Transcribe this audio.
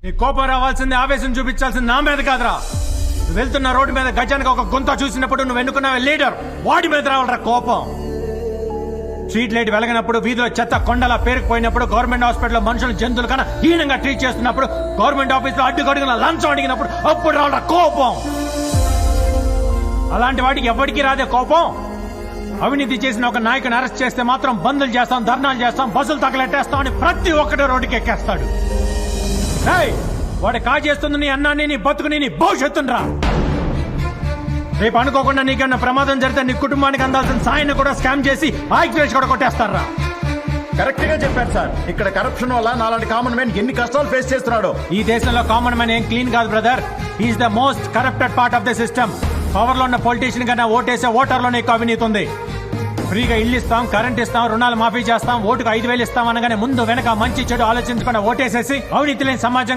నీ కోపం రావాల్సింది, ఆవేశం చూపించాల్సింది నా మీద కాదురా. నువ్వు వెళ్తున్న రోడ్డు మీద గజానికి ఒక గుంత చూసినప్పుడు నువ్వు ఎన్నుకున్నావే లీడర్, వాడి మీద రావాలరా కోపం. స్ట్రీట్ లైట్ వెలగనప్పుడు, వీధిలో చెత్త కొండలా పేరుకుపోయినప్పుడు, గవర్నమెంట్ హాస్పిటల్లో మనుషులు జంతువుల కన్నా హీనంగా ట్రీట్ చేస్తున్నప్పుడు, గవర్నమెంట్ ఆఫీస్ లో అడ్డుగడుగున లంచం అడిగినప్పుడు అప్పుడు రావాలరా కోపం. అలాంటి వాటికి ఎవరికి రాదే కోపం. అవినీతి చేసిన ఒక నాయకుని అరెస్ట్ చేస్తే మాత్రం బందులు చేస్తాం, ధర్నాలు చేస్తాం, బస్సులు తగలెట్టేస్తాం అని ప్రతి ఒక్కటి రోడ్డుకి ఎక్కేస్తాడు. వాడు కాజేస్తుంది నీ అన్నాన్ని, నీ బతుకుని, నీ భవిష్యత్తుని రా. రేపు అనుకోకుండా నీకేమన్నా ప్రమాదం జరిగితే నీ కుటుంబానికి అందాల్సిన సాయాన్ని కూడా స్కామ్ చేసి ఆయిల్ కూడా కొట్టేస్తారా. కరెక్ట్ గా చెప్పారు సార్. ఇక్కడ కరప్షన్ వల్ల నాలాంటి కామన్ మ్యాన్ ఎన్ని కష్టాలు ఫేస్ చేస్తున్నాడు. ఈ దేశంలో కామన్ మ్యాన్ ఏం క్లీన్ కాదు brother. Is the most corrupted part of the system. Power లో ఉన్న పొలిటీషియన్ కన్నా ఓటేసే ఓటర్లోనే ఎక్కువ అవినీతి ఉంది. ఫ్రీగా ఇల్లు ఇస్తాం, కరెంట్ ఇస్తాం, రుణాలు మాఫీ చేస్తాం, ఓటుకు 5,000 ఇస్తాం అనగానే ముందు వెనక మంచి చెడు ఆలోచించకుండా ఓటేసేసి అవినీతి లేని సమాజంగా